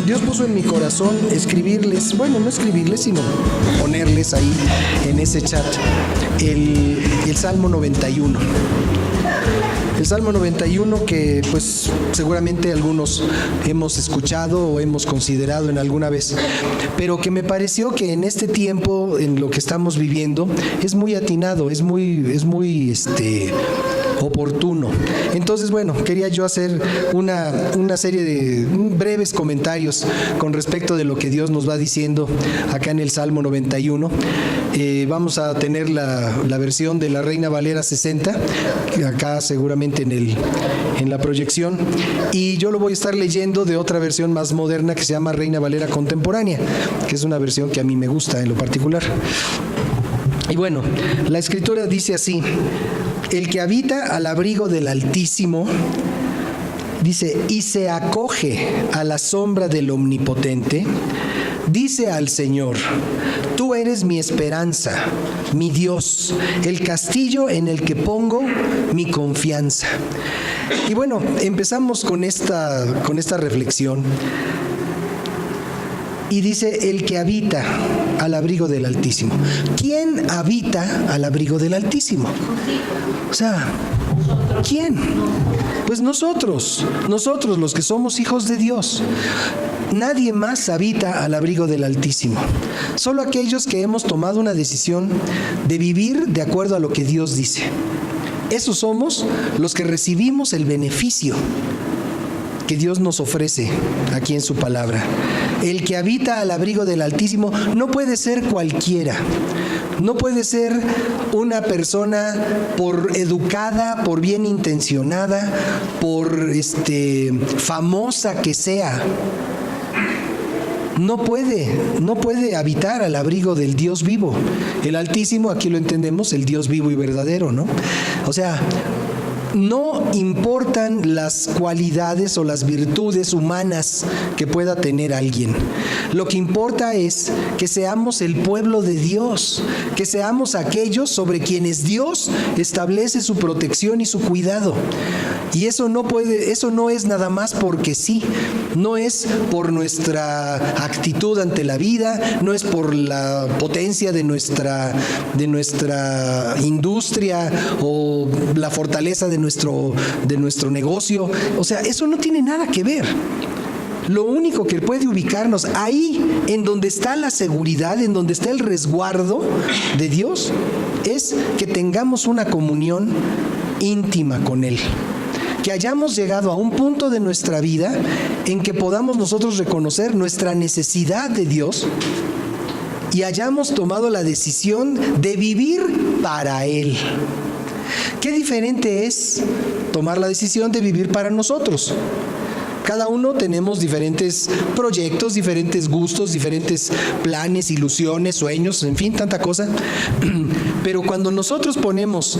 Dios puso en mi corazón escribirles, bueno, no escribirles, sino ponerles ahí en ese chat el Salmo 91. El Salmo 91 que pues seguramente algunos hemos escuchado o hemos considerado en alguna vez, pero que me pareció que en este tiempo, en lo que estamos viviendo, es muy atinado, es muy oportuno. Entonces, bueno, quería yo hacer una serie de breves comentarios con respecto de lo que Dios nos va diciendo acá en el Salmo 91. Vamos a tener la versión de la Reina Valera 60, acá seguramente en la proyección, y yo lo voy a estar leyendo de otra versión más moderna que se llama Reina Valera Contemporánea, que es una versión que a mí me gusta en lo particular. Y bueno, la escritura dice así: el que habita al abrigo del Altísimo, dice, y se acoge a la sombra del Omnipotente, dice al Señor: tú eres mi esperanza, mi Dios, el castillo en el que pongo mi confianza. Y bueno, empezamos con esta reflexión. Y dice, el que habita al abrigo del Altísimo. ¿Quién habita al abrigo del Altísimo? O sea, ¿quién? Pues nosotros los que somos hijos de Dios. Nadie más habita al abrigo del Altísimo. Solo aquellos que hemos tomado una decisión de vivir de acuerdo a lo que Dios dice. Esos somos los que recibimos el beneficio que Dios nos ofrece aquí en su palabra. El que habita al abrigo del Altísimo no puede ser cualquiera. No puede ser una persona por educada, por bien intencionada, por famosa que sea. No puede habitar al abrigo del Dios vivo. El Altísimo, aquí lo entendemos, el Dios vivo y verdadero, ¿no? O sea, no importan las cualidades o las virtudes humanas que pueda tener alguien. Lo que importa es que seamos el pueblo de Dios, que seamos aquellos sobre quienes Dios establece su protección y su cuidado. Y eso no es nada más porque sí, no es por nuestra actitud ante la vida, no es por la potencia de nuestra industria o la fortaleza de nuestro negocio. O sea, eso no tiene nada que ver. Lo único que puede ubicarnos ahí, en donde está la seguridad, en donde está el resguardo de Dios, es que tengamos una comunión íntima con Él. Que hayamos llegado a un punto de nuestra vida en que podamos nosotros reconocer nuestra necesidad de Dios y hayamos tomado la decisión de vivir para Él. Qué diferente es tomar la decisión de vivir para nosotros. Cada uno tenemos diferentes proyectos, diferentes gustos, diferentes planes, ilusiones, sueños, en fin, tanta cosa. Pero cuando nosotros ponemos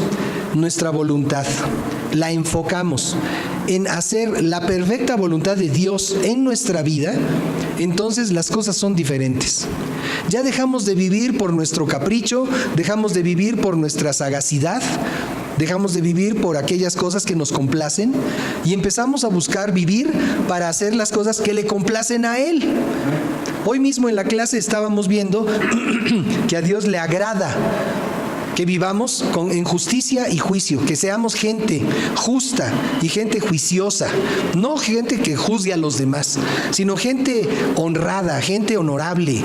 nuestra voluntad, la enfocamos en hacer la perfecta voluntad de Dios en nuestra vida, entonces las cosas son diferentes. Ya dejamos de vivir por nuestro capricho, dejamos de vivir por nuestra sagacidad, dejamos de vivir por aquellas cosas que nos complacen y empezamos a buscar vivir para hacer las cosas que le complacen a Él. Hoy mismo en la clase estábamos viendo que a Dios le agrada que vivamos en justicia y juicio, que seamos gente justa y gente juiciosa, no gente que juzgue a los demás, sino gente honrada, gente honorable.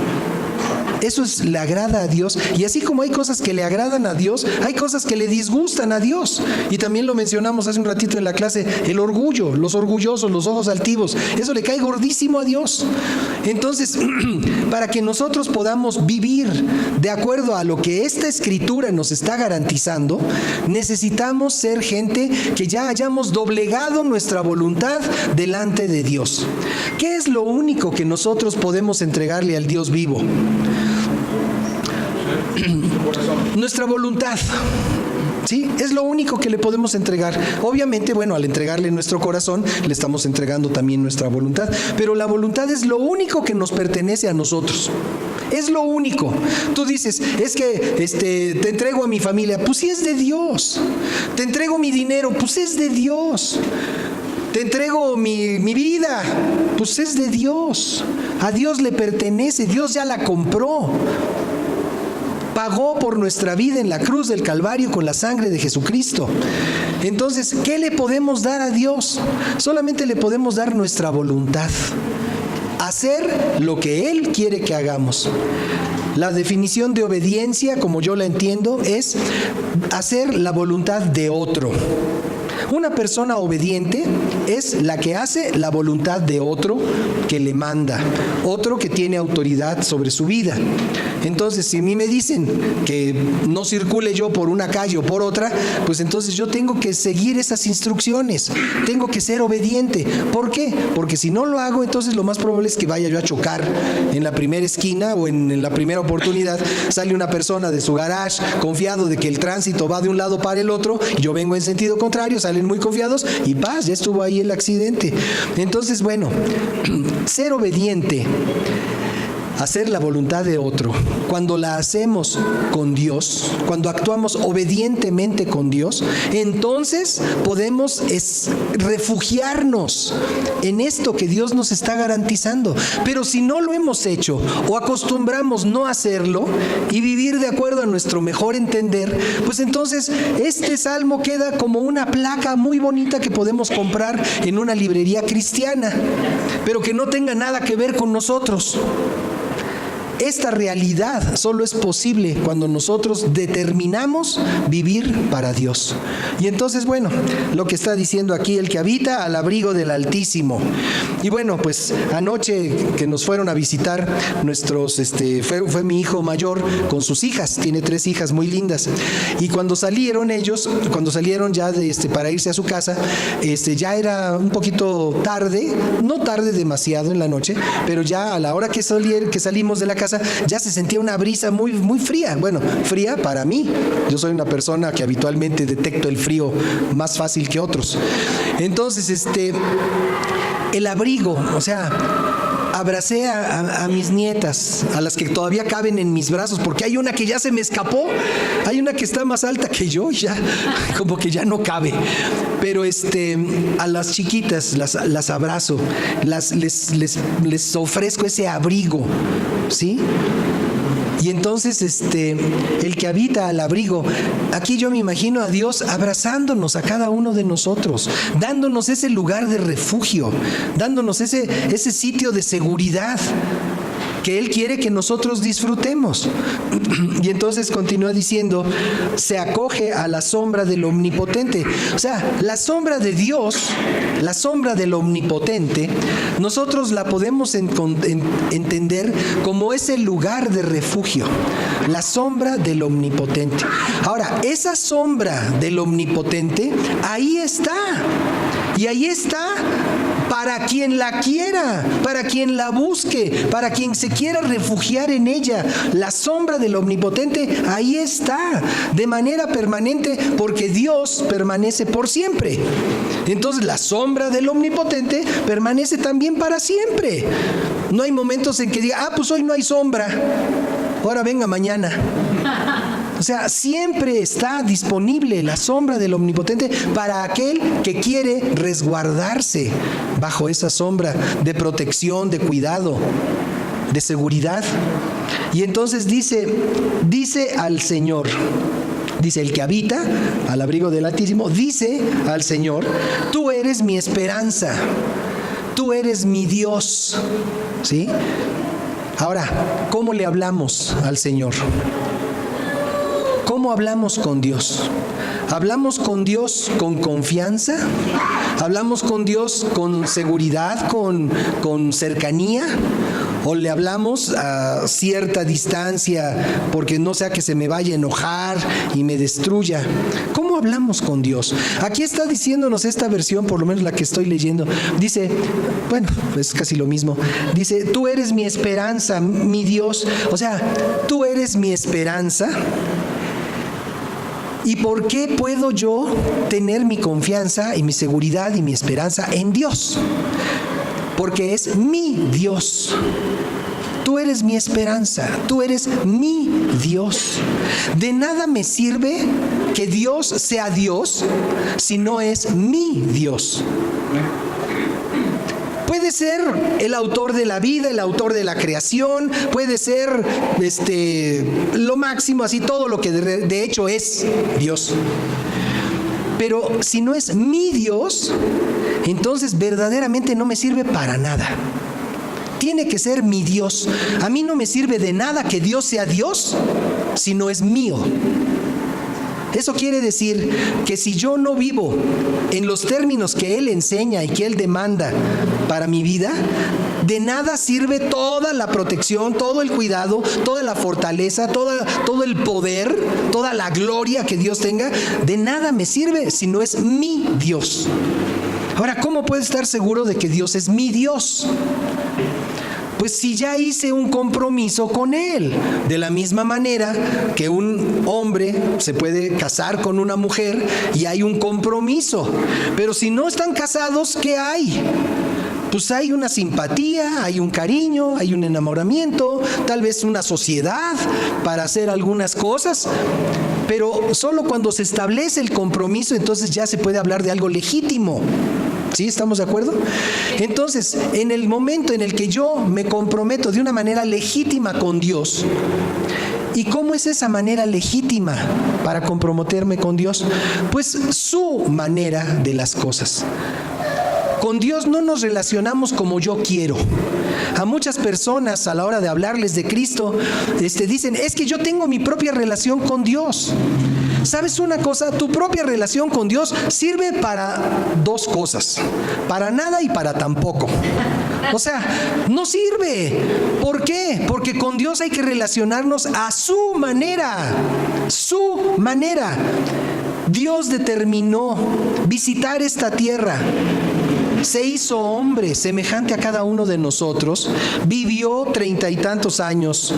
Eso le agrada a Dios. Y así como hay cosas que le agradan a Dios, hay cosas que le disgustan a Dios. Y también lo mencionamos hace un ratito en la clase, el orgullo, los orgullosos, los ojos altivos. Eso le cae gordísimo a Dios. Entonces, para que nosotros podamos vivir de acuerdo a lo que esta escritura nos está garantizando, necesitamos ser gente que ya hayamos doblegado nuestra voluntad delante de Dios. ¿Qué es lo único que nosotros podemos entregarle al Dios vivo? Nuestra voluntad. ¿Sí? Es lo único que le podemos entregar. Obviamente, bueno, al entregarle nuestro corazón, le estamos entregando también nuestra voluntad. Pero la voluntad es lo único que nos pertenece a nosotros. Es lo único. Tú dices, es que te entrego a mi familia. Pues sí, es de Dios. Te entrego mi dinero. Pues es de Dios. te entrego mi vida. Pues es de Dios, a Dios le pertenece, Dios ya la compró. Pagó por nuestra vida en la cruz del Calvario con la sangre de Jesucristo. Entonces, ¿qué le podemos dar a Dios? Solamente le podemos dar nuestra voluntad. Hacer lo que Él quiere que hagamos. La definición de obediencia, como yo la entiendo, es hacer la voluntad de otro. Una persona obediente es la que hace la voluntad de otro que le manda, otro que tiene autoridad sobre su vida. Entonces, si a mí me dicen que no circule yo por una calle o por otra, pues entonces yo tengo que seguir esas instrucciones, tengo que ser obediente. ¿Por qué? Porque si no lo hago, entonces lo más probable es que vaya yo a chocar en la primera esquina o en la primera oportunidad. Sale una persona de su garage confiado de que el tránsito va de un lado para el otro, y yo vengo en sentido contrario, salen muy confiados y paz, ya estuvo ahí el accidente. Entonces, bueno, ser obediente, hacer la voluntad de otro, cuando la hacemos con Dios, cuando actuamos obedientemente con Dios, entonces podemos refugiarnos en esto que Dios nos está garantizando. Pero si no lo hemos hecho o acostumbramos no hacerlo y vivir de acuerdo a nuestro mejor entender, pues entonces este salmo queda como una placa muy bonita que podemos comprar en una librería cristiana, pero que no tenga nada que ver con nosotros. Esta realidad solo es posible cuando nosotros determinamos vivir para Dios. Y entonces, bueno, lo que está diciendo aquí, el que habita al abrigo del Altísimo. Y bueno, pues anoche que nos fueron a visitar nuestros, fue mi hijo mayor con sus hijas, tiene 3 hijas muy lindas. Y cuando salieron ya para irse a su casa, ya era un poquito tarde, no tarde demasiado en la noche, pero ya a la hora que salimos de la casa, ya se sentía una brisa muy, muy fría. Bueno, fría para mí. Yo soy una persona que habitualmente detecto el frío más fácil que otros. Entonces, el abrigo, o sea, abracé a mis nietas, a las que todavía caben en mis brazos, porque hay una que ya se me escapó, hay una que está más alta que yo, ya como que ya no cabe. Pero a las chiquitas las abrazo, les ofrezco ese abrigo, ¿sí? Y entonces el que habita al abrigo, aquí yo me imagino a Dios abrazándonos a cada uno de nosotros, dándonos ese lugar de refugio, dándonos ese sitio de seguridad que Él quiere que nosotros disfrutemos. Y entonces continúa diciendo, se acoge a la sombra del Omnipotente. O sea, la sombra de Dios, la sombra del Omnipotente, nosotros la podemos entender como ese lugar de refugio, la sombra del Omnipotente. Ahora, esa sombra del Omnipotente, ahí está. Y ahí está para quien la quiera, para quien la busque, para quien se quiera refugiar en ella. La sombra del Omnipotente ahí está, de manera permanente, porque Dios permanece por siempre. Entonces la sombra del Omnipotente permanece también para siempre. No hay momentos en que diga, pues hoy no hay sombra, ahora venga mañana. O sea, siempre está disponible la sombra del Omnipotente para aquel que quiere resguardarse bajo esa sombra de protección, de cuidado, de seguridad. Y entonces dice al Señor, dice el que habita al abrigo del Altísimo, dice al Señor, tú eres mi esperanza, tú eres mi Dios. ¿Sí? Ahora, ¿cómo le hablamos al Señor? ¿Cómo hablamos con Dios? ¿Hablamos con Dios con confianza? ¿Hablamos con Dios con seguridad, con cercanía? ¿O le hablamos a cierta distancia porque no sea que se me vaya a enojar y me destruya? ¿Cómo hablamos con Dios? Aquí está diciéndonos esta versión, por lo menos la que estoy leyendo. Dice, bueno, es casi lo mismo. Dice, tú eres mi esperanza, mi Dios. O sea, tú eres mi esperanza. ¿Y por qué puedo yo tener mi confianza y mi seguridad y mi esperanza en Dios? Porque es mi Dios. Tú eres mi esperanza, tú eres mi Dios. De nada me sirve que Dios sea Dios si no es mi Dios. Puede ser el autor de la vida, el autor de la creación, puede ser lo máximo, así todo lo que de hecho es Dios. Pero si no es mi Dios, entonces verdaderamente no me sirve para nada. Tiene que ser mi Dios. A mí no me sirve de nada que Dios sea Dios si no es mío. Eso quiere decir que si yo no vivo en los términos que Él enseña y que Él demanda para mi vida, de nada sirve toda la protección, todo el cuidado, toda la fortaleza, todo el poder, toda la gloria que Dios tenga. De nada me sirve si no es mi Dios. Ahora, ¿cómo puedo estar seguro de que Dios es mi Dios? Pues si ya hice un compromiso con Él, de la misma manera que un hombre se puede casar con una mujer y hay un compromiso. Pero si no están casados, ¿qué hay? Pues hay una simpatía, hay un cariño, hay un enamoramiento, tal vez una sociedad para hacer algunas cosas. Pero solo cuando se establece el compromiso, entonces ya se puede hablar de algo legítimo. ¿Sí? ¿Estamos de acuerdo? Entonces, en el momento en el que yo me comprometo de una manera legítima con Dios, ¿y cómo es esa manera legítima para comprometerme con Dios? Pues su manera de las cosas. Con Dios no nos relacionamos como yo quiero. A muchas personas a la hora de hablarles de Cristo, dicen, es que yo tengo mi propia relación con Dios. ¿Sabes una cosa? Tu propia relación con Dios sirve para dos cosas: para nada y para tampoco. O sea, no sirve. ¿Por qué? Porque con Dios hay que relacionarnos a su manera. Su manera. Dios determinó visitar esta tierra. Se hizo hombre semejante a cada uno de nosotros. Vivió 30 y tantos años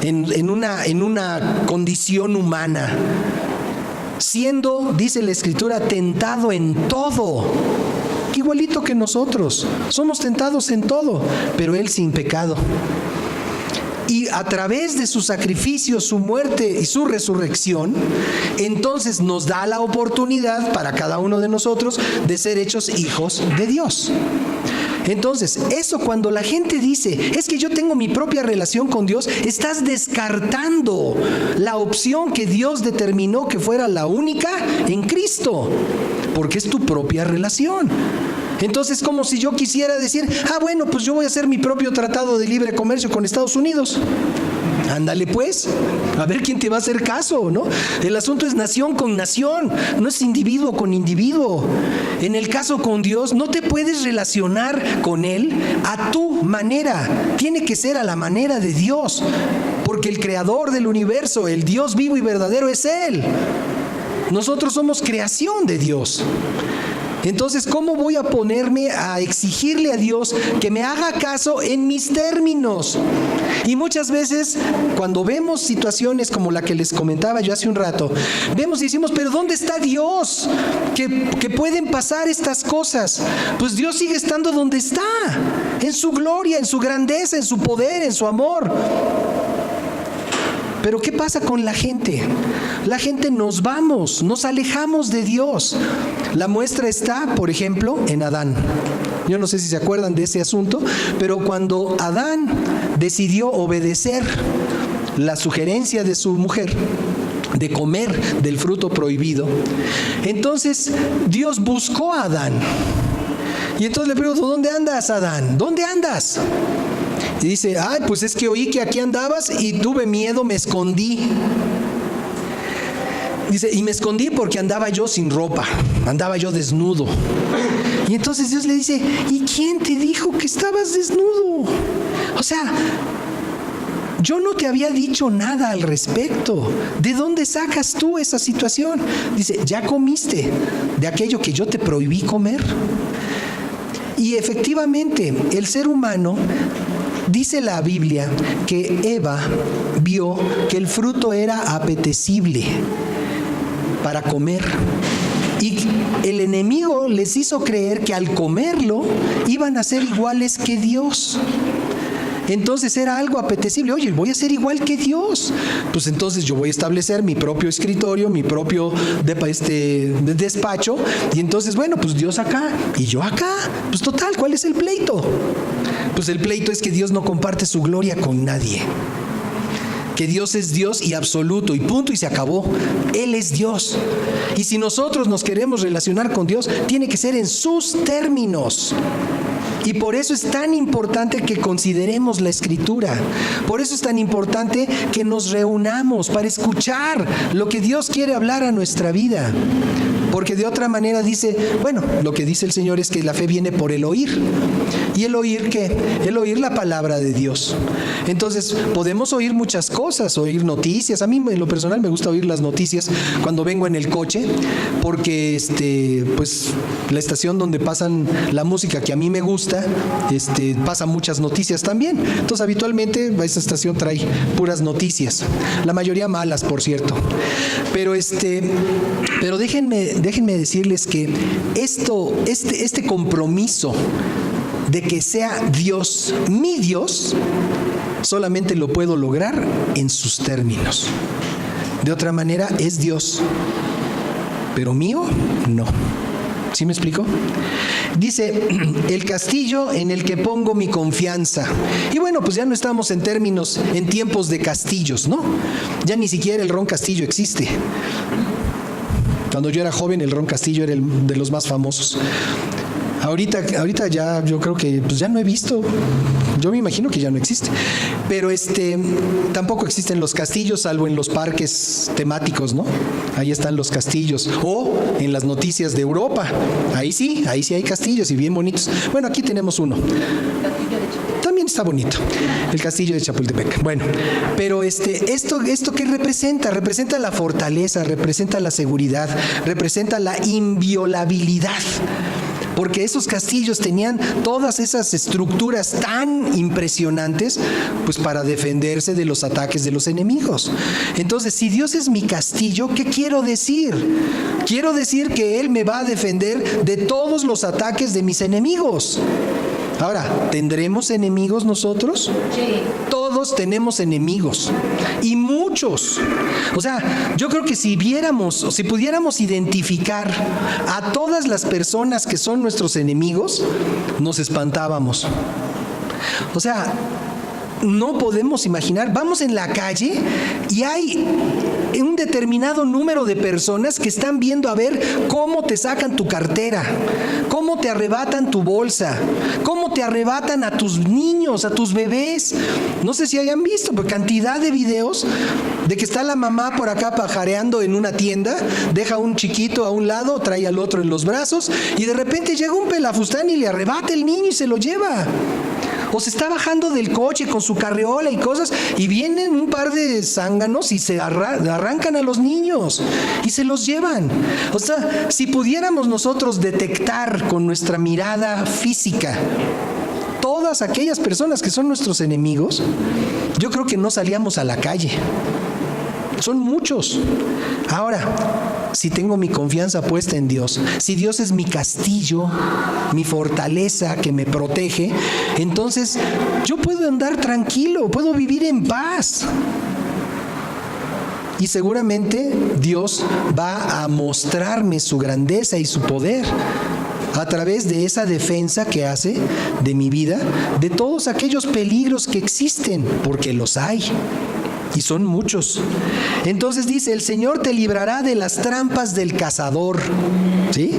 en una condición humana, siendo, dice la Escritura, tentado en todo, igualito que nosotros. Somos tentados en todo, pero Él sin pecado. Y a través de su sacrificio, su muerte y su resurrección, entonces nos da la oportunidad para cada uno de nosotros de ser hechos hijos de Dios. Entonces, eso cuando la gente dice, es que yo tengo mi propia relación con Dios, estás descartando la opción que Dios determinó que fuera la única en Cristo, porque es tu propia relación. Entonces, como si yo quisiera decir, bueno, pues yo voy a hacer mi propio tratado de libre comercio con Estados Unidos. Ándale pues, a ver quién te va a hacer caso, ¿no? El asunto es nación con nación, no es individuo con individuo. En el caso con Dios, no te puedes relacionar con Él a tu manera, tiene que ser a la manera de Dios, porque el creador del universo, el Dios vivo y verdadero es Él. Nosotros somos creación de Dios. Entonces, ¿cómo voy a ponerme a exigirle a Dios que me haga caso en mis términos? Y muchas veces, cuando vemos situaciones como la que les comentaba yo hace un rato, vemos y decimos, ¿pero dónde está Dios? Que pueden pasar estas cosas. Pues Dios sigue estando donde está, en su gloria, en su grandeza, en su poder, en su amor. Pero ¿qué pasa con la gente? La gente nos alejamos de Dios. La muestra está, por ejemplo, en Adán. Yo no sé si se acuerdan de ese asunto, pero cuando Adán decidió obedecer la sugerencia de su mujer de comer del fruto prohibido, entonces Dios buscó a Adán. Y entonces le preguntó, ¿dónde andas, Adán? ¿Dónde andas? Y dice, pues es que oí que aquí andabas y tuve miedo, me escondí. Dice, y me escondí porque andaba yo sin ropa, andaba yo desnudo. Y entonces Dios le dice, ¿y quién te dijo que estabas desnudo? O sea, yo no te había dicho nada al respecto. ¿De dónde sacas tú esa situación? Dice, ¿ya comiste de aquello que yo te prohibí comer? Y efectivamente, el ser humano, dice la Biblia, que Eva vio que el fruto era apetecible para comer. Y el enemigo les hizo creer que al comerlo iban a ser iguales que Dios. entonces era algo apetecible. Oye, voy a ser igual que Dios. Pues entonces yo voy a establecer mi propio escritorio, mi propio despacho, y entonces, bueno, pues Dios acá y yo acá. Pues total, ¿cuál es el pleito? Pues el pleito es que Dios no comparte su gloria con nadie. Que Dios es Dios y absoluto, y punto, y se acabó. Él es Dios. Y si nosotros nos queremos relacionar con Dios, tiene que ser en sus términos. Y por eso es tan importante que consideremos la Escritura. Por eso es tan importante que nos reunamos para escuchar lo que Dios quiere hablar a nuestra vida. Porque de otra manera dice, bueno, lo que dice el Señor es que la fe viene por el oír. ¿Y el oír qué? El oír la palabra de Dios. Entonces, podemos oír muchas cosas, oír noticias. A mí, en lo personal, me gusta oír las noticias cuando vengo en el coche, porque pues la estación donde pasan la música que a mí me gusta, pasa muchas noticias también. Entonces, habitualmente, esa estación trae puras noticias. La mayoría malas, por cierto. Pero déjenme decirles que este compromiso de que sea Dios, mi Dios, solamente lo puedo lograr en sus términos. De otra manera, es Dios, pero mío, no. ¿Sí me explico? Dice, el castillo en el que pongo mi confianza. Y bueno, pues ya no estamos en tiempos de castillos, ¿no? Ya ni siquiera el Ron Castillo existe. Cuando yo era joven, el Ron Castillo era de los más famosos. Ahorita ya yo creo que pues ya no he visto. Yo me imagino que ya no existe. Pero tampoco existen los castillos, salvo en los parques temáticos, ¿no? Ahí están los castillos. O en las noticias de Europa. Ahí sí hay castillos y bien bonitos. Bueno, aquí tenemos uno. También está bonito. El castillo de Chapultepec. Bueno, pero ¿esto qué representa? Representa la fortaleza, representa la seguridad, representa la inviolabilidad. Porque esos castillos tenían todas esas estructuras tan impresionantes, pues para defenderse de los ataques de los enemigos. Entonces, si Dios es mi castillo, ¿qué quiero decir? Quiero decir que Él me va a defender de todos los ataques de mis enemigos. Ahora, ¿tendremos enemigos nosotros? Sí. Todos tenemos enemigos, y muchos. O sea, yo creo que si pudiéramos identificar a todas las personas que son nuestros enemigos, nos espantábamos. O sea, no podemos imaginar, vamos en la calle y hay un determinado número de personas que están viendo a ver cómo te sacan tu cartera, cómo te arrebatan tu bolsa, cómo te arrebatan a tus niños, a tus bebés. No sé si hayan visto, pero cantidad de videos de que está la mamá por acá pajareando en una tienda, deja a un chiquito a un lado, trae al otro en los brazos y de repente llega un pelafustán y le arrebata el niño y se lo lleva. O se está bajando del coche con su carriola y cosas, y vienen un par de zánganos y se arrancan a los niños y se los llevan. O sea, si pudiéramos nosotros detectar con nuestra mirada física todas aquellas personas que son nuestros enemigos, yo creo que no salíamos a la calle. Son muchos. Ahora, si tengo mi confianza puesta en Dios, si Dios es mi castillo, mi fortaleza que me protege, entonces yo puedo andar tranquilo, puedo vivir en paz. Y seguramente Dios va a mostrarme su grandeza y su poder a través de esa defensa que hace de mi vida, de todos aquellos peligros que existen, porque los hay. Y son muchos. Entonces dice, el Señor te librará de las trampas del cazador. ¿Sí?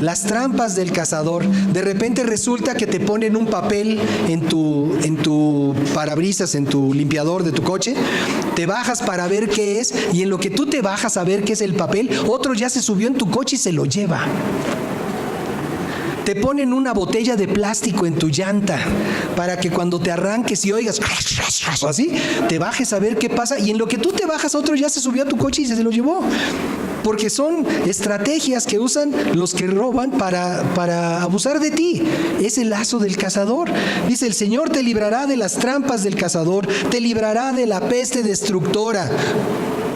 Las trampas del cazador. De repente resulta que te ponen un papel en tu parabrisas, en tu limpiador de tu coche. Te bajas para ver qué es, y en lo que tú te bajas a ver qué es el papel, otro ya se subió en tu coche y se lo lleva. Te ponen una botella de plástico en tu llanta para que cuando te arranques y oigas así, te bajes a ver qué pasa, y en lo que tú te bajas, otro ya se subió a tu coche y se lo llevó. Porque son estrategias que usan los que roban para abusar de ti. Es el lazo del cazador. Dice, el Señor te librará de las trampas del cazador, te librará de la peste destructora.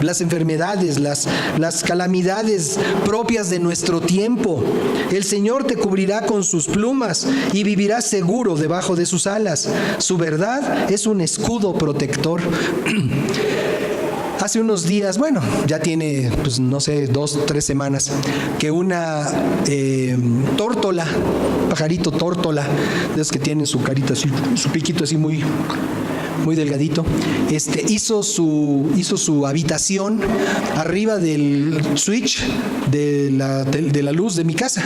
las enfermedades, las calamidades propias de nuestro tiempo. El Señor te cubrirá con sus plumas y vivirás seguro debajo de sus alas. Su verdad es un escudo protector. Hace unos días, bueno, ya tiene, pues no sé, 2, 3 semanas, que una tórtola, pajarito tórtola, de esos que tienen su carita así, su piquito así muy delgadito, hizo su habitación arriba del switch de la luz de mi casa.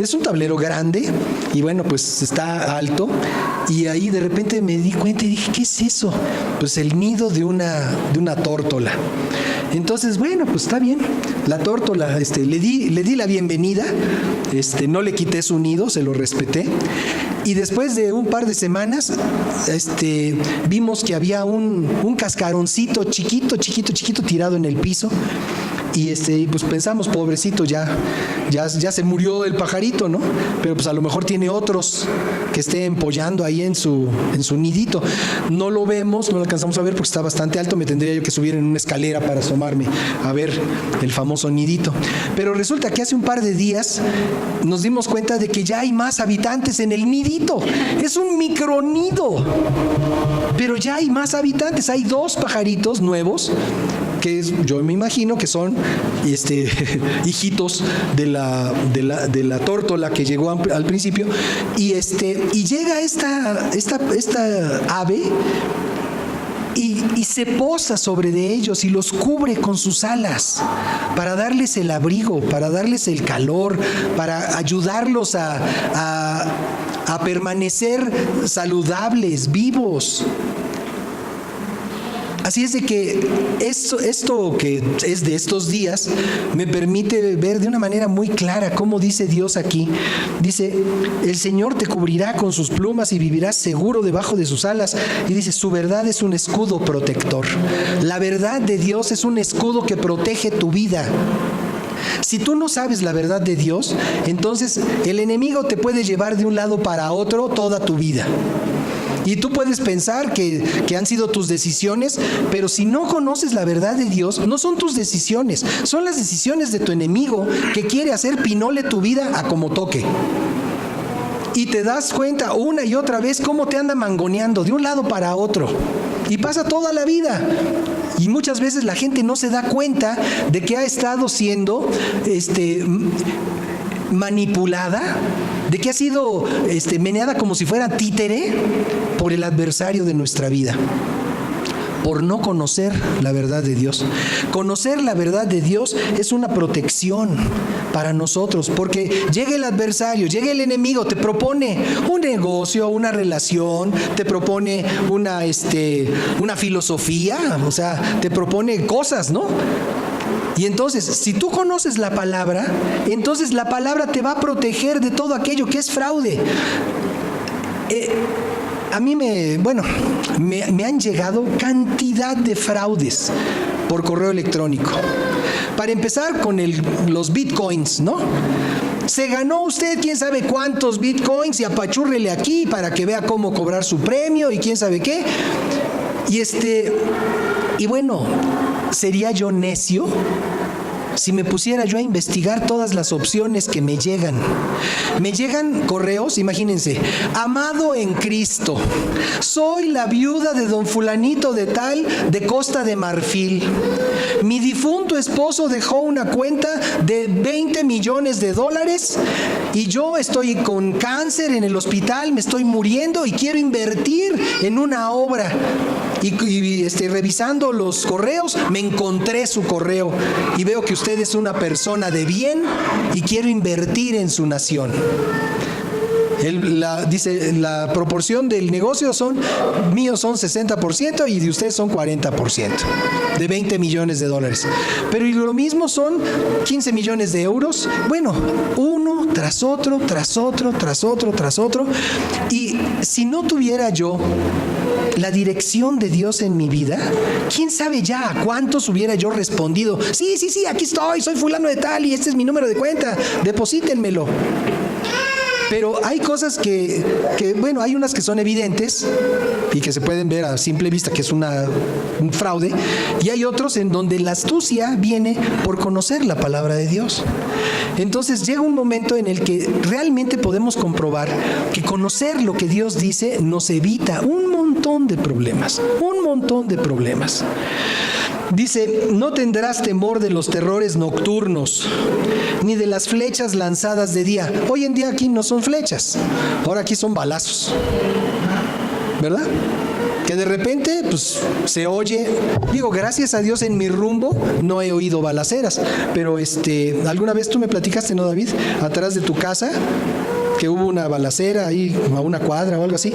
Es un tablero grande y bueno, pues está alto, y ahí de repente me di cuenta y dije, ¿qué es eso? Pues el nido de una tórtola. Entonces, bueno, pues está bien. La tórtola, le di la bienvenida, no le quité su nido, se lo respeté. Y después de un par de semanas, vimos que había un cascaroncito chiquito tirado en el piso. Y pues pensamos, pobrecito, ya se murió el pajarito, ¿no? Pero pues a lo mejor tiene otros que estén empollando ahí en su nidito. No lo vemos, no lo alcanzamos a ver porque está bastante alto. Me tendría yo que subir en una escalera para asomarme a ver el famoso nidito. Pero resulta que hace un par de días nos dimos cuenta de que ya hay más habitantes en el nidito. Es un micronido, pero ya hay más habitantes. Hay 2 pajaritos nuevos que yo me imagino que son hijitos de la tórtola que llegó al principio, y llega esta ave y se posa sobre de ellos y los cubre con sus alas para darles el abrigo, para darles el calor, para ayudarlos a permanecer saludables, vivos. Así es de que esto que es de estos días me permite ver de una manera muy clara cómo dice Dios aquí. Dice, el Señor te cubrirá con sus plumas y vivirás seguro debajo de sus alas. Y dice, su verdad es un escudo protector. La verdad de Dios es un escudo que protege tu vida. Si tú no sabes la verdad de Dios, entonces el enemigo te puede llevar de un lado para otro toda tu vida. Y tú puedes pensar que han sido tus decisiones, pero si no conoces la verdad de Dios, no son tus decisiones, son las decisiones de tu enemigo que quiere hacer pinole tu vida a como toque. Y te das cuenta una y otra vez cómo te anda mangoneando de un lado para otro. Y pasa toda la vida. Y muchas veces la gente no se da cuenta de que ha estado siendo manipulada, de que ha sido meneada como si fuera títere por el adversario de nuestra vida, por no conocer la verdad de Dios. Conocer la verdad de Dios es una protección para nosotros, porque llega el adversario, llega el enemigo, te propone un negocio, una relación, te propone una filosofía, o sea, te propone cosas, ¿no? Y entonces, si tú conoces la palabra, entonces la palabra te va a proteger de todo aquello que es fraude. A mí me han llegado cantidad de fraudes por correo electrónico. Para empezar con los bitcoins, ¿no? Se ganó usted quién sabe cuántos bitcoins y apachúrrele aquí para que vea cómo cobrar su premio y quién sabe qué. Y bueno, ¿sería yo necio si me pusiera yo a investigar todas las opciones que me llegan? Me llegan correos, imagínense, amado en Cristo, soy la viuda de don fulanito de tal de Costa de Marfil. Mi difunto esposo dejó una cuenta de $20 millones y yo estoy con cáncer en el hospital, me estoy muriendo y quiero invertir en una obra. Y revisando los correos, me encontré su correo y veo que usted es una persona de bien y quiero invertir en su nación. Dice, la proporción del negocio míos son 60% y de ustedes son 40%, de $20 millones. Pero y lo mismo son 15 millones de euros. Bueno, uno tras otro. Y si no tuviera yo la dirección de Dios en mi vida, quién sabe ya a cuántos hubiera yo respondido. Sí, aquí estoy, soy fulano de tal y este es mi número de cuenta, deposítenmelo. Pero hay cosas que, bueno, hay unas que son evidentes y que se pueden ver a simple vista que es un fraude, y hay otros en donde la astucia viene por conocer la palabra de Dios. Entonces llega un momento en el que realmente podemos comprobar que conocer lo que Dios dice nos evita un montón de problemas, un montón de problemas. Dice, no tendrás temor de los terrores nocturnos, ni de las flechas lanzadas de día. Hoy en día aquí no son flechas, ahora aquí son balazos, ¿verdad? Que de repente pues se oye, digo, gracias a Dios en mi rumbo no he oído balaceras, pero alguna vez tú me platicaste, ¿no, David? Atrás de tu casa que hubo una balacera ahí a una cuadra o algo así.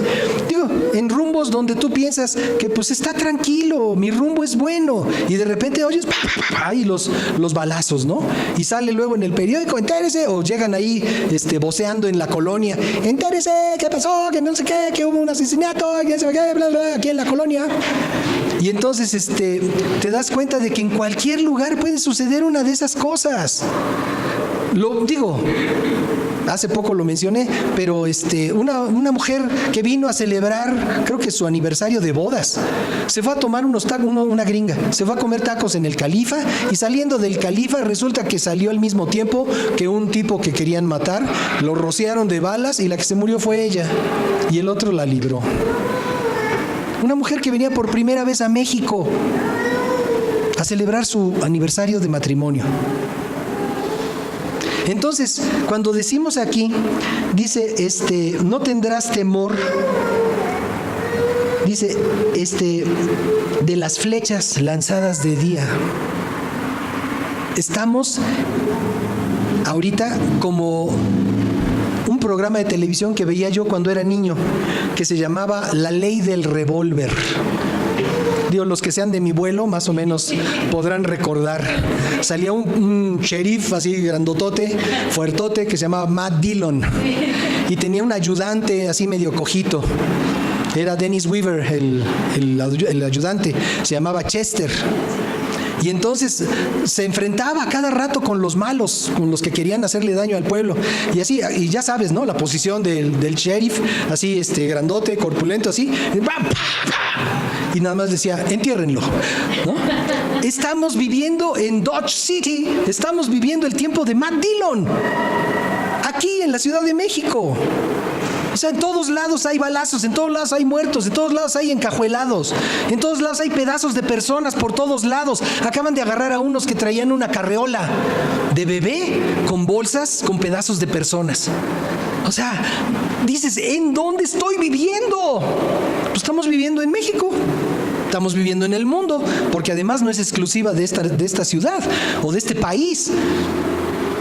Digo, en rumbos donde tú piensas que pues está tranquilo, mi rumbo es bueno, y de repente oyes ahí los balazos, ¿no? Y sale luego en el periódico, entérese, o llegan ahí voceando en la colonia, entérese, ¿qué pasó? Que no sé qué, que hubo un asesinato, que se qué, bla, bla, aquí en la colonia. Y entonces te das cuenta de que en cualquier lugar puede suceder una de esas cosas. Lo digo, hace poco lo mencioné, pero una mujer que vino a celebrar, creo que su aniversario de bodas, se fue a tomar unos tacos, una gringa, se fue a comer tacos en el Califa, y saliendo del Califa resulta que salió al mismo tiempo que un tipo que querían matar, lo rociaron de balas y la que se murió fue ella, y el otro la libró. Una mujer que venía por primera vez a México a celebrar su aniversario de matrimonio. Entonces, cuando decimos aquí, dice, no tendrás temor, dice, de las flechas lanzadas de día. Estamos ahorita como un programa de televisión que veía yo cuando era niño, que se llamaba La Ley del Revólver. Digo, los que sean de mi vuelo más o menos podrán recordar. Salía un sheriff así grandotote, fuertote, que se llamaba Matt Dillon, y tenía un ayudante así medio cojito. Era Dennis Weaver el ayudante, se llamaba Chester. Y entonces se enfrentaba cada rato con los malos, con los que querían hacerle daño al pueblo. Y así, y ya sabes, ¿no? La posición del sheriff, así, grandote, corpulento, así. Y nada más decía, entiérrenlo, ¿no? Estamos viviendo en Dodge City, estamos viviendo el tiempo de Matt Dillon, aquí en la Ciudad de México. O sea, en todos lados hay balazos, en todos lados hay muertos, en todos lados hay encajuelados, en todos lados hay pedazos de personas por todos lados. Acaban de agarrar a unos que traían una carreola de bebé con bolsas con pedazos de personas. O sea, dices, ¿en dónde estoy viviendo? Pues estamos viviendo en México. Estamos viviendo en el mundo, porque además no es exclusiva de esta ciudad o de este país.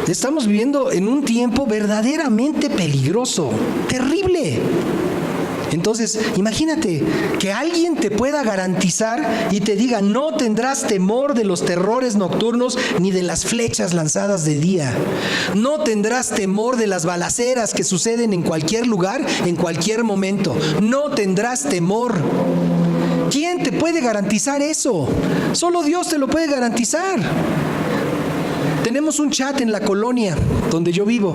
Estamos viviendo en un tiempo verdaderamente peligroso, terrible. Entonces, imagínate que alguien te pueda garantizar y te diga, no tendrás temor de los terrores nocturnos ni de las flechas lanzadas de día. No tendrás temor de las balaceras que suceden en cualquier lugar, en cualquier momento. No tendrás temor. ¿Quién te puede garantizar eso? Solo Dios te lo puede garantizar. Tenemos un chat en la colonia donde yo vivo.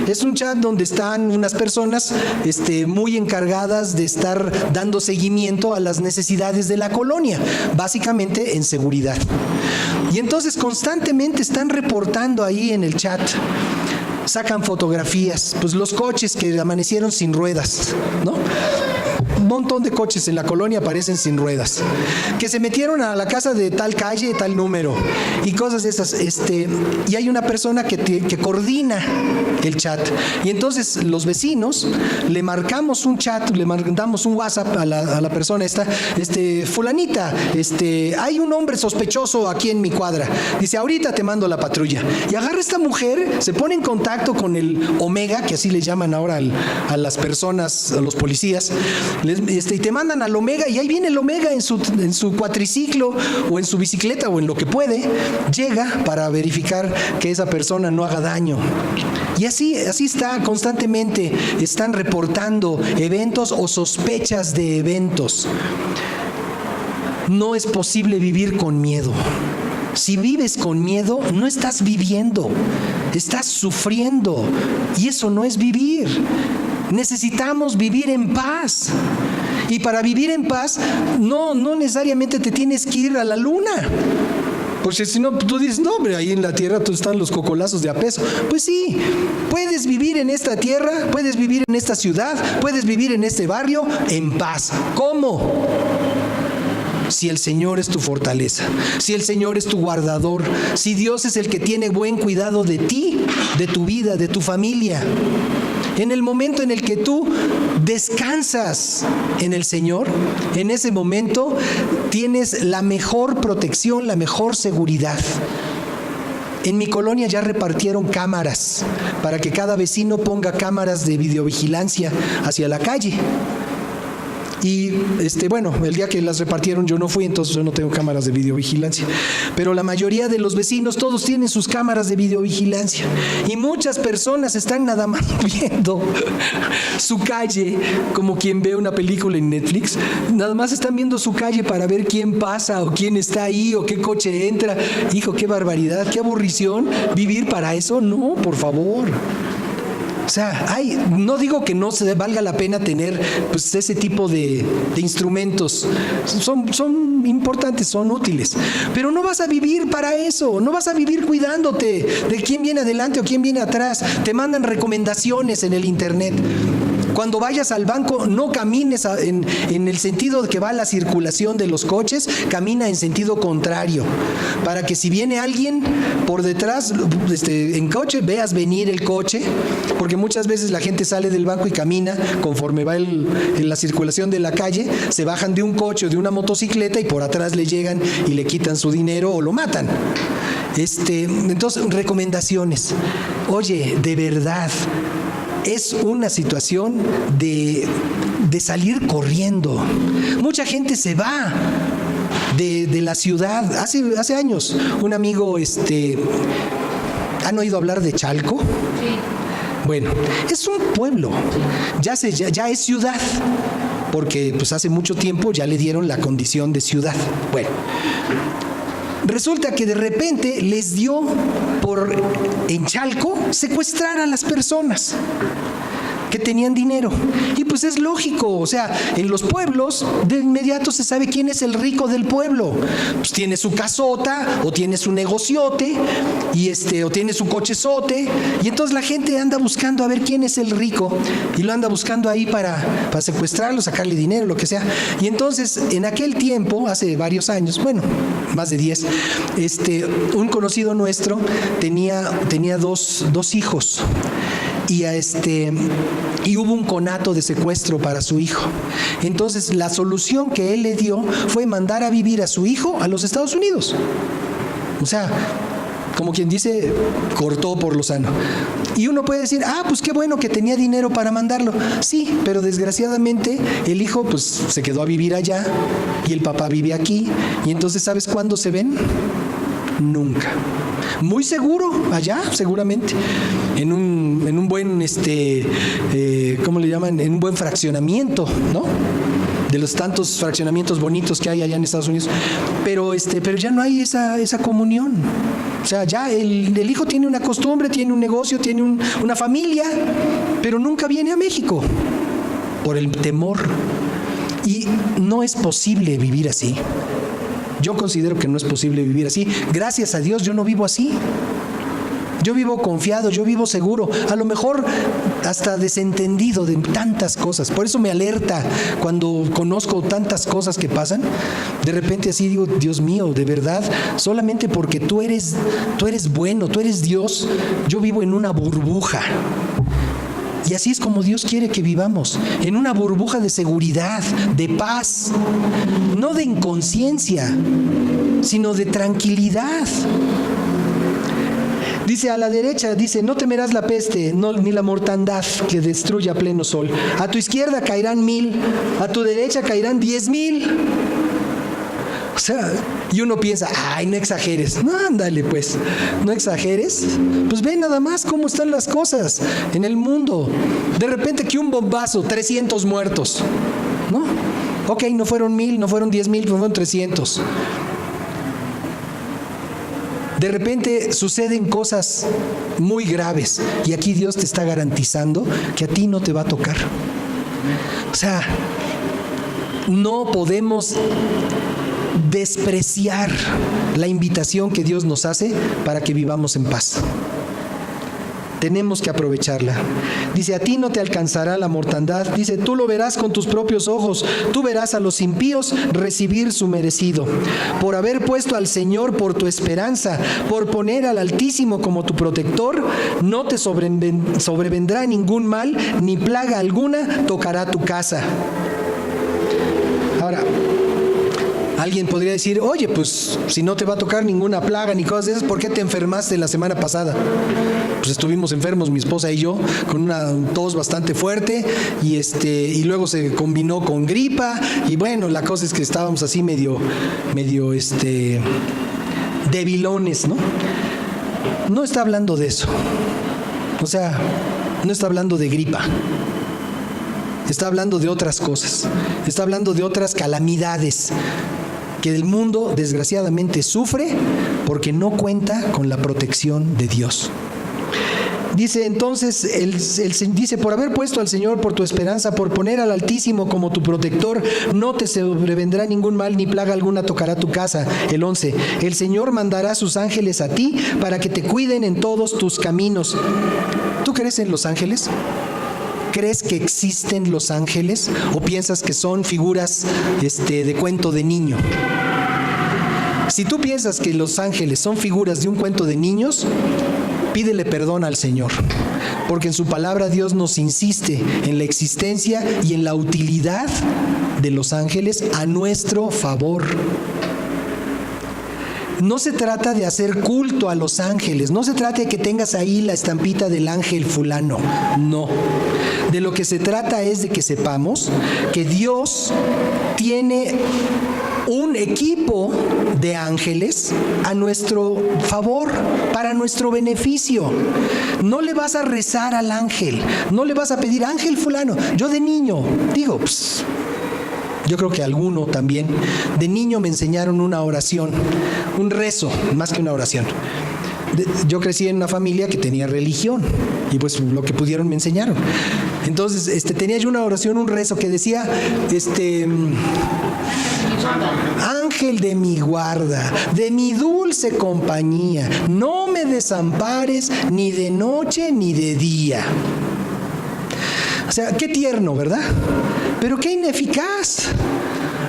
Es un chat donde están unas personas muy encargadas de estar dando seguimiento a las necesidades de la colonia, básicamente en seguridad. Y entonces constantemente están reportando ahí en el chat. Sacan fotografías, pues los coches que amanecieron sin ruedas, ¿no? Un montón de coches en la colonia aparecen sin ruedas, que se metieron a la casa de tal calle, tal número, y cosas de esas. Y hay una persona que coordina el chat. Y entonces los vecinos le marcamos un chat, le mandamos un WhatsApp a la persona esta, fulanita, hay un hombre sospechoso aquí en mi cuadra. Dice, ahorita te mando la patrulla. Y agarra esta mujer, se pone en contacto con el Omega, que así le llaman ahora a las personas, a los policías, y te mandan al Omega, y ahí viene el Omega en su cuatriciclo o en su bicicleta o en lo que puede, llega para verificar que esa persona no haga daño. Y así está constantemente, están reportando eventos o sospechas de eventos. No es posible vivir con miedo. Si vives con miedo, no estás viviendo, estás sufriendo. Y eso no es vivir. Necesitamos vivir en paz. Y para vivir en paz, no necesariamente te tienes que ir a la luna. Porque si no, tú dices, no, hombre, ahí en la tierra están los cocolazos de a peso. Pues sí, puedes vivir en esta tierra, puedes vivir en esta ciudad, puedes vivir en este barrio en paz. ¿Cómo? Si el Señor es tu fortaleza, si el Señor es tu guardador, si Dios es el que tiene buen cuidado de ti, de tu vida, de tu familia. En el momento en el que tú descansas en el Señor, en ese momento tienes la mejor protección, la mejor seguridad. En mi colonia ya repartieron cámaras para que cada vecino ponga cámaras de videovigilancia hacia la calle. Y bueno, el día que las repartieron yo no fui, entonces yo no tengo cámaras de videovigilancia. Pero la mayoría de los vecinos, todos tienen sus cámaras de videovigilancia. Y muchas personas están nada más viendo su calle, como quien ve una película en Netflix. Nada más están viendo su calle para ver quién pasa o quién está ahí o qué coche entra. Hijo, qué barbaridad, qué aburrición. ¿Vivir para eso? No, por favor. O sea, no digo que no se valga la pena tener pues, ese tipo de instrumentos. Son importantes, son útiles. Pero no vas a vivir para eso. No vas a vivir cuidándote de quién viene adelante o quién viene atrás. Te mandan recomendaciones en el internet. Cuando vayas al banco, no camines en el sentido de que va la circulación de los coches, camina en sentido contrario, para que si viene alguien por detrás en coche, veas venir el coche, porque muchas veces la gente sale del banco y camina conforme va en la circulación de la calle, se bajan de un coche o de una motocicleta y por atrás le llegan y le quitan su dinero o lo matan. Entonces, recomendaciones. Oye, de verdad, es una situación de salir corriendo. Mucha gente se va de la ciudad. Hace años, un amigo, ¿han oído hablar de Chalco? Sí. Bueno, es un pueblo, ya es ciudad, porque pues hace mucho tiempo ya le dieron la condición de ciudad. Bueno, resulta que de repente les dio por en Chalco secuestrar a las personas que tenían dinero. Y pues es lógico, o sea, en los pueblos de inmediato se sabe quién es el rico del pueblo. Pues tiene su casota, o tiene su negociote, y o tiene su cochezote, y entonces la gente anda buscando a ver quién es el rico, y lo anda buscando ahí para secuestrarlo, sacarle dinero, lo que sea. Y entonces, en aquel tiempo, hace varios años, bueno, más de 10, un conocido nuestro tenía dos hijos. Y hubo un conato de secuestro para su hijo. Entonces la solución que él le dio fue mandar a vivir a su hijo a los Estados Unidos. O sea, como quien dice, cortó por lo sano. Y uno puede decir, pues qué bueno que tenía dinero para mandarlo. Sí, pero desgraciadamente el hijo pues se quedó a vivir allá y el papá vive aquí. Y entonces, ¿sabes cuándo se ven? Nunca. Muy seguro, allá, seguramente, en un buen, ¿cómo le llaman? En un buen fraccionamiento, ¿no? De los tantos fraccionamientos bonitos que hay allá en Estados Unidos. Pero ya no hay esa comunión. O sea, ya el hijo tiene una costumbre, tiene un negocio, tiene una familia, pero nunca viene a México por el temor. Y no es posible vivir así. Yo considero que no es posible vivir así. Gracias a Dios yo no vivo así. Yo vivo confiado, yo vivo seguro, a lo mejor hasta desentendido de tantas cosas. Por eso me alerta cuando conozco tantas cosas que pasan. De repente así digo, Dios mío, de verdad, solamente porque tú eres bueno, tú eres Dios, yo vivo en una burbuja. Y así es como Dios quiere que vivamos, en una burbuja de seguridad, de paz, no de inconsciencia, sino de tranquilidad. Dice a la derecha, no temerás la peste, ni la mortandad que destruye a pleno sol. A tu izquierda caerán 1000, a tu derecha caerán 10,000. O sea, y uno piensa, no exageres. No, ándale pues, no exageres. Pues ve nada más cómo están las cosas en el mundo. De repente que un bombazo, 300 muertos, ¿no? Ok, no fueron 1000, no fueron 10,000, fueron 300. De repente suceden cosas muy graves y aquí Dios te está garantizando que a ti no te va a tocar. O sea, no podemos despreciar la invitación que Dios nos hace para que vivamos en paz. Tenemos que aprovecharla. Dice, a ti no te alcanzará la mortandad. Dice, tú lo verás con tus propios ojos. Tú verás a los impíos recibir su merecido. Por haber puesto al Señor por tu esperanza, por poner al Altísimo como tu protector, no te sobrevendrá ningún mal, ni plaga alguna tocará tu casa. Ahora, alguien podría decir, oye, pues si no te va a tocar ninguna plaga ni cosas de esas, ¿por qué te enfermaste la semana pasada? Pues estuvimos enfermos, mi esposa y yo, con una tos bastante fuerte y luego se combinó con gripa y bueno, la cosa es que estábamos así medio debilones, ¿no? No está hablando de eso. O sea, no está hablando de gripa. Está hablando de otras cosas. Está hablando de otras calamidades que el mundo desgraciadamente sufre porque no cuenta con la protección de Dios. Dice entonces, dice, por haber puesto al Señor por tu esperanza, por poner al Altísimo como tu protector, no te sobrevendrá ningún mal, ni plaga alguna tocará tu casa. El 11, el Señor mandará sus ángeles a ti para que te cuiden en todos tus caminos. ¿Tú crees en los ángeles? ¿Crees que existen los ángeles? ¿O piensas que son figuras de cuento de niño? Si tú piensas que los ángeles son figuras de un cuento de niños, pídele perdón al Señor, porque en su palabra Dios nos insiste en la existencia y en la utilidad de los ángeles a nuestro favor. No se trata de hacer culto a los ángeles, no se trata de que tengas ahí la estampita del ángel fulano, no. De lo que se trata es de que sepamos que Dios tiene un equipo de ángeles a nuestro favor, para nuestro beneficio. No le vas a rezar al ángel, no le vas a pedir, ángel fulano. Yo de niño, digo, yo creo que alguno también, de niño me enseñaron una oración, un rezo, más que una oración. Yo crecí en una familia que tenía religión y pues lo que pudieron me enseñaron. Entonces, tenía yo una oración, un rezo que decía, ángel de mi guarda, de mi dulce compañía, no me desampares ni de noche ni de día. O sea, qué tierno, ¿verdad? Pero qué ineficaz.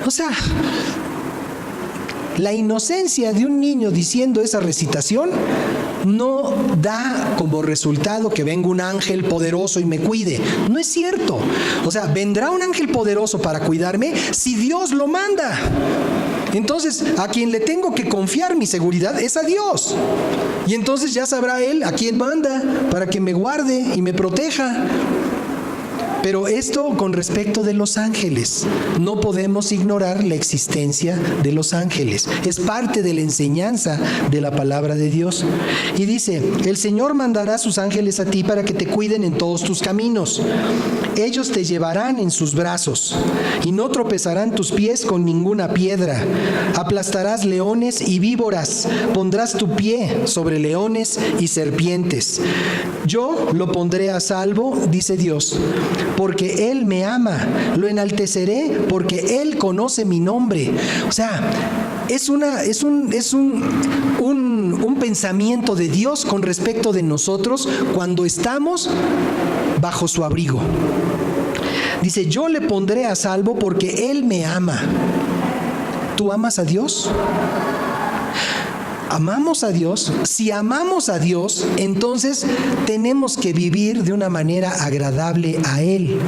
O sea, la inocencia de un niño diciendo esa recitación no da como resultado que venga un ángel poderoso y me cuide. No es cierto. O sea, vendrá un ángel poderoso para cuidarme si Dios lo manda. Entonces, a quien le tengo que confiar mi seguridad es a Dios. Y entonces ya sabrá Él a quién manda para que me guarde y me proteja. Pero esto con respecto de los ángeles, no podemos ignorar la existencia de los ángeles. Es parte de la enseñanza de la palabra de Dios. Y dice, el Señor mandará sus ángeles a ti para que te cuiden en todos tus caminos. Ellos te llevarán en sus brazos y no tropezarán tus pies con ninguna piedra. Aplastarás leones y víboras, pondrás tu pie sobre leones y serpientes. Yo lo pondré a salvo, dice Dios, porque Él me ama, lo enalteceré porque Él conoce mi nombre. O sea, es un pensamiento de Dios con respecto de nosotros cuando estamos bajo su abrigo. Dice, yo le pondré a salvo porque Él me ama. ¿Tú amas a Dios? ¿Amamos a Dios? Si amamos a Dios, entonces tenemos que vivir de una manera agradable a Él.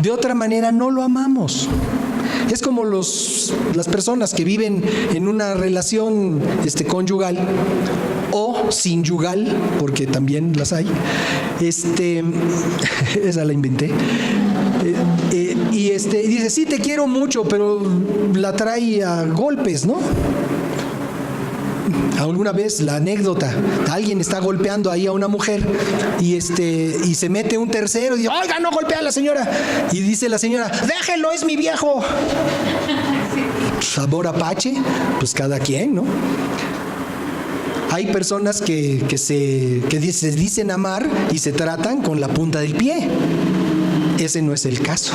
De otra manera no lo amamos. Es como las personas que viven en una relación conyugal o sinyugal, porque también las hay. Esa la inventé. Y dice, sí, te quiero mucho, pero la trae a golpes, ¿no? Alguna vez la anécdota, alguien está golpeando ahí a una mujer y se mete un tercero y dice, oiga, no golpea a la señora. Y dice la señora, déjelo, es mi viejo. Sabor apache, pues cada quien, ¿no? hay personas que se dicen amar y se tratan con la punta del pie. Ese no es el caso.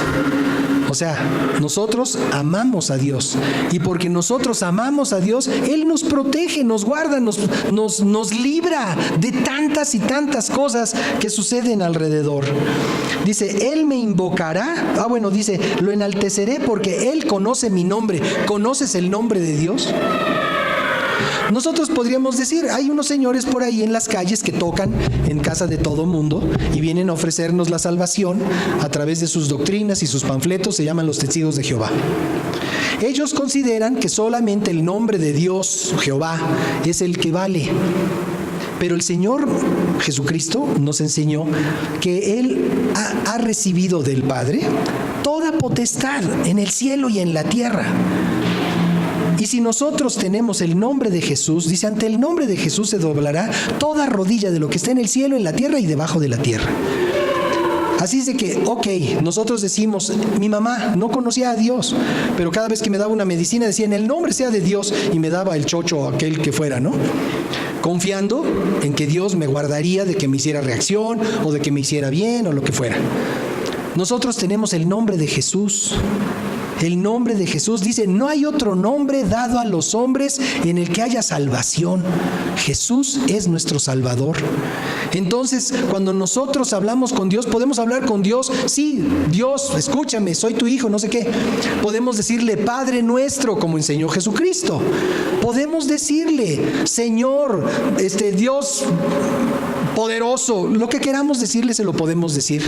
O sea, nosotros amamos a Dios, y porque nosotros amamos a Dios, Él nos protege, nos guarda, nos libra de tantas y tantas cosas que suceden alrededor. Dice, Él me invocará. Dice, lo enalteceré porque Él conoce mi nombre. ¿Conoces el nombre de Dios? Nosotros podríamos decir, hay unos señores por ahí en las calles que tocan en casa de todo mundo y vienen a ofrecernos la salvación a través de sus doctrinas y sus panfletos, se llaman los testigos de Jehová. Ellos consideran que solamente el nombre de Dios, Jehová, es el que vale. Pero el Señor Jesucristo nos enseñó que Él ha recibido del Padre toda potestad en el cielo y en la tierra. Y si nosotros tenemos el nombre de Jesús, dice, ante el nombre de Jesús se doblará toda rodilla de lo que está en el cielo, en la tierra y debajo de la tierra. Así es de que, nosotros decimos, mi mamá no conocía a Dios, pero cada vez que me daba una medicina decía, en el nombre sea de Dios, y me daba el chocho o aquel que fuera, ¿no? Confiando en que Dios me guardaría de que me hiciera reacción o de que me hiciera bien o lo que fuera. Nosotros tenemos el nombre de Jesús. El nombre de Jesús, dice, no hay otro nombre dado a los hombres en el que haya salvación. Jesús es nuestro Salvador. Entonces, cuando nosotros hablamos con Dios, podemos hablar con Dios, sí, Dios, escúchame, soy tu hijo, no sé qué. Podemos decirle, Padre nuestro, como enseñó Jesucristo. Podemos decirle, Señor, Dios poderoso, lo que queramos decirle se lo podemos decir.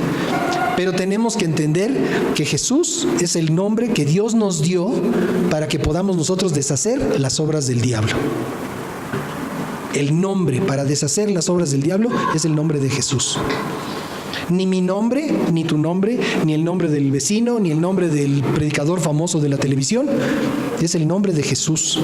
Pero tenemos que entender que Jesús es el nombre que Dios nos dio para que podamos nosotros deshacer las obras del diablo. El nombre para deshacer las obras del diablo es el nombre de Jesús. Ni mi nombre, ni tu nombre, ni el nombre del vecino, ni el nombre del predicador famoso de la televisión. Es el nombre de Jesús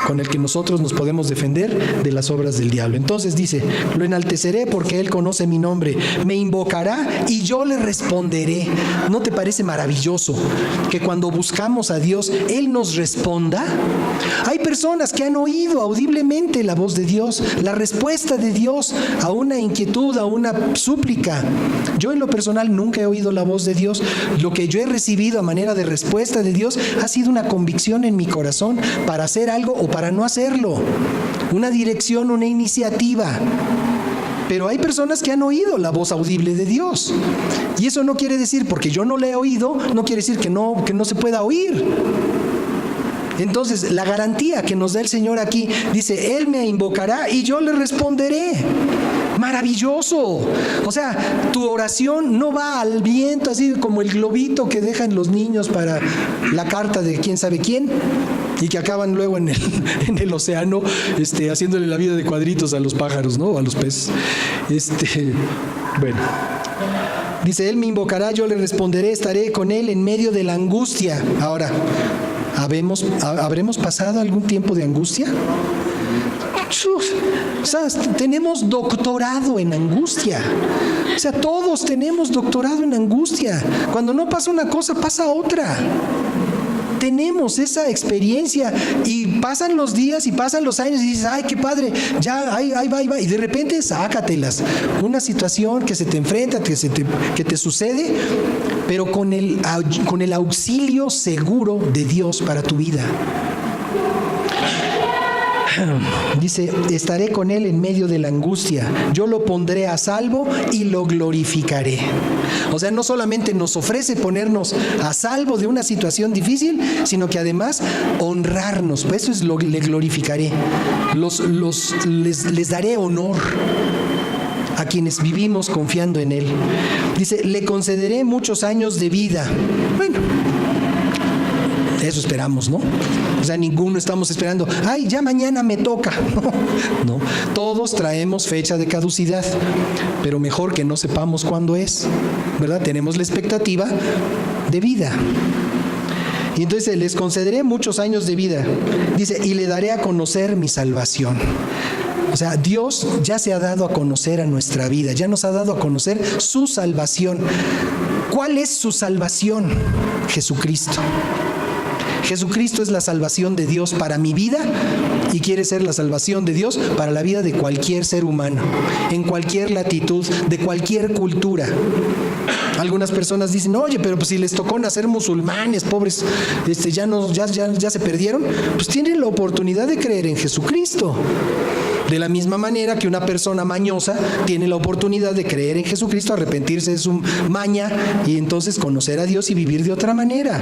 con el que nosotros nos podemos defender de las obras del diablo. Entonces dice, lo enalteceré porque Él conoce mi nombre, me invocará y yo le responderé. ¿No te parece maravilloso que cuando buscamos a Dios, Él nos responda? Hay personas que han oído audiblemente la voz de Dios, la respuesta de Dios a una inquietud, a una súplica. Yo en lo personal nunca he oído la voz de Dios. Lo que yo he recibido a manera de respuesta de Dios ha sido una convicción en mi corazón para hacer algo o para no hacerlo, una dirección, una iniciativa. Pero hay personas que han oído la voz audible de Dios, y eso no quiere decir, porque yo no la he oído, no quiere decir que no se pueda oír. Entonces, la garantía que nos da el Señor aquí, dice, Él me invocará y yo le responderé. Maravilloso. O sea, tu oración no va al viento, así como el globito que dejan los niños para la carta de quién sabe quién, y que acaban luego en el océano, haciéndole la vida de cuadritos a los pájaros, ¿no? A los peces. Bueno. Dice, Él me invocará, yo le responderé, estaré con Él en medio de la angustia. Ahora, ¿habremos pasado algún tiempo de angustia? O sea, tenemos doctorado en angustia. O sea, todos tenemos doctorado en angustia. Cuando no pasa una cosa, pasa otra. Tenemos esa experiencia y pasan los días y pasan los años y dices, ay, qué padre, ya, ahí va. Y de repente, sácatelas. Una situación que se te enfrenta, que te sucede, pero con el auxilio seguro de Dios para tu vida. Dice, estaré con Él en medio de la angustia, yo lo pondré a salvo y lo glorificaré. O sea, no solamente nos ofrece ponernos a salvo de una situación difícil, sino que además honrarnos. Pues eso es lo que le glorificaré. Les daré honor a quienes vivimos confiando en Él. Dice, le concederé muchos años de vida. Bueno, eso esperamos, ¿no? O sea, ninguno estamos esperando, ay, ya mañana me toca. No, todos traemos fecha de caducidad, pero mejor que no sepamos cuándo es, ¿verdad? Tenemos la expectativa de vida. Y entonces les concederé muchos años de vida. Dice, y le daré a conocer mi salvación. O sea, Dios ya se ha dado a conocer a nuestra vida, ya nos ha dado a conocer su salvación. ¿Cuál es su salvación? Jesucristo. Jesucristo es la salvación de Dios para mi vida y quiere ser la salvación de Dios para la vida de cualquier ser humano, en cualquier latitud, de cualquier cultura. Algunas personas dicen, oye, pero pues si les tocó nacer musulmanes, pobres, ya se perdieron. Pues tienen la oportunidad de creer en Jesucristo. De la misma manera que una persona mañosa tiene la oportunidad de creer en Jesucristo, arrepentirse de su maña y entonces conocer a Dios y vivir de otra manera.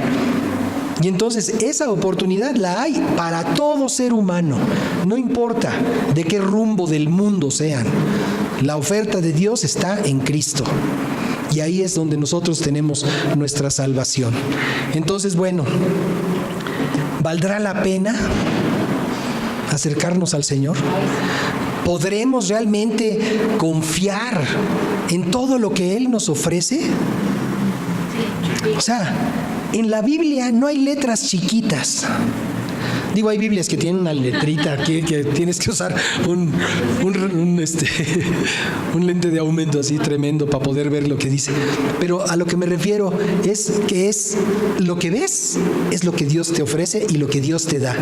Y entonces esa oportunidad la hay para todo ser humano, no importa de qué rumbo del mundo sean. La oferta de Dios está en Cristo. Y ahí es donde nosotros tenemos nuestra salvación. Entonces, bueno, ¿valdrá la pena acercarnos al Señor? ¿Podremos realmente confiar en todo lo que Él nos ofrece? O sea, en la Biblia no hay letras chiquitas. Digo, hay Biblias que tienen una letrita que tienes que usar un lente de aumento así tremendo para poder ver lo que dice. Pero a lo que me refiero es que es lo que ves, es lo que Dios te ofrece y lo que Dios te da.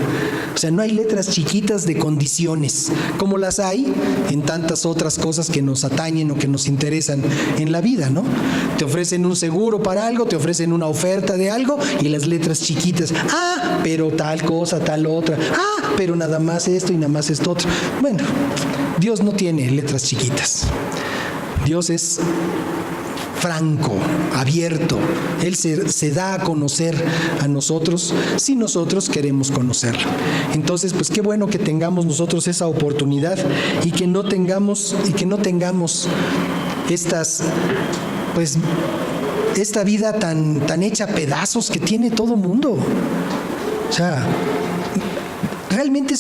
O sea, no hay letras chiquitas de condiciones, como las hay en tantas otras cosas que nos atañen o que nos interesan en la vida, ¿no? Te ofrecen un seguro para algo, te ofrecen una oferta de algo y las letras chiquitas. Ah, pero tal cosa, tal otra. Ah, pero nada más esto y nada más esto otro. Bueno, Dios no tiene letras chiquitas. Dios es franco, abierto. Él se da a conocer a nosotros si nosotros queremos conocerlo. Entonces, pues qué bueno que tengamos nosotros esa oportunidad y que no tengamos esta vida tan hecha a pedazos que tiene todo mundo. O sea, realmente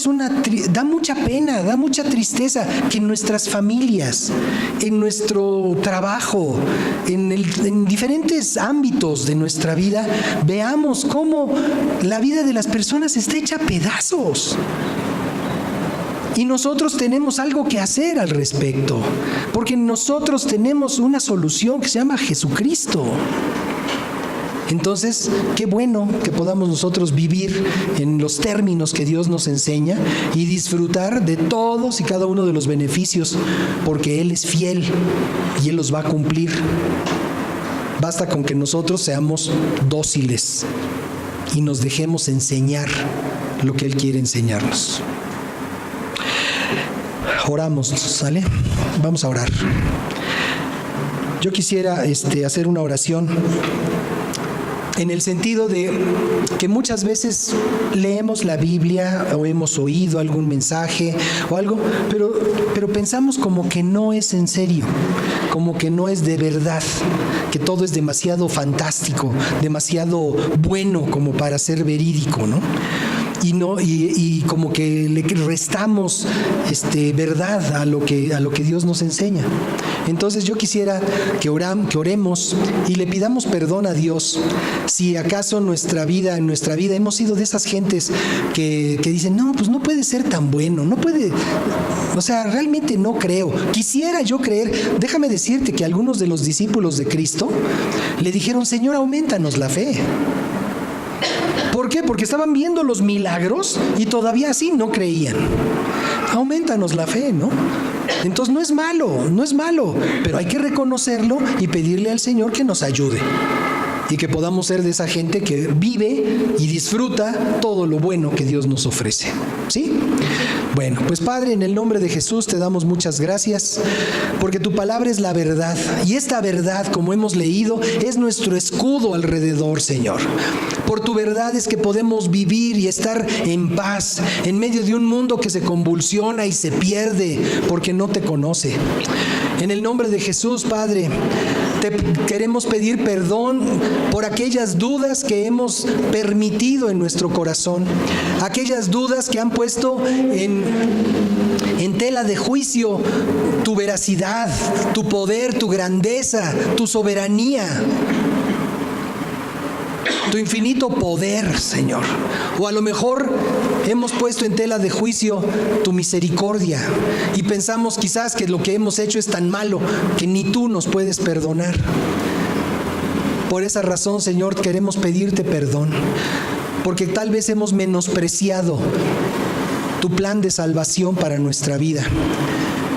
da mucha pena, da mucha tristeza que en nuestras familias, en nuestro trabajo, en diferentes ámbitos de nuestra vida, veamos cómo la vida de las personas está hecha a pedazos. Y nosotros tenemos algo que hacer al respecto, porque nosotros tenemos una solución que se llama Jesucristo. Entonces, qué bueno que podamos nosotros vivir en los términos que Dios nos enseña y disfrutar de todos y cada uno de los beneficios, porque Él es fiel y Él los va a cumplir. Basta con que nosotros seamos dóciles y nos dejemos enseñar lo que Él quiere enseñarnos. Oramos, ¿sale? Vamos a orar. Yo quisiera hacer una oración en el sentido de que muchas veces leemos la Biblia o hemos oído algún mensaje o algo, pero pensamos como que no es en serio, como que no es de verdad, que todo es demasiado fantástico, demasiado bueno como para ser verídico, ¿no? Y como que le restamos verdad a lo que Dios nos enseña. Entonces yo quisiera que oremos y le pidamos perdón a Dios si acaso en nuestra vida hemos sido de esas gentes que dicen, no, pues no puede ser tan bueno, no puede, o sea, realmente no creo. Quisiera yo creer. Déjame decirte que algunos de los discípulos de Cristo le dijeron, Señor, aumentanos la fe. ¿Por qué? Porque estaban viendo los milagros y todavía así no creían. Aumentanos la fe, ¿no? Entonces no es malo, pero hay que reconocerlo y pedirle al Señor que nos ayude y que podamos ser de esa gente que vive y disfruta todo lo bueno que Dios nos ofrece. ¿Sí? Bueno, pues Padre, en el nombre de Jesús te damos muchas gracias porque tu palabra es la verdad y esta verdad, como hemos leído, es nuestro escudo alrededor, Señor. Por tu verdad es que podemos vivir y estar en paz en medio de un mundo que se convulsiona y se pierde porque no te conoce. En el nombre de Jesús, Padre, te queremos pedir perdón por aquellas dudas que hemos permitido en nuestro corazón, aquellas dudas que han puesto en tela de juicio tu veracidad, tu poder, tu grandeza, tu soberanía, tu infinito poder, Señor. O a lo mejor hemos puesto en tela de juicio tu misericordia y pensamos quizás que lo que hemos hecho es tan malo que ni tú nos puedes perdonar. Por esa razón, Señor, queremos pedirte perdón, porque tal vez hemos menospreciado tu plan de salvación para nuestra vida.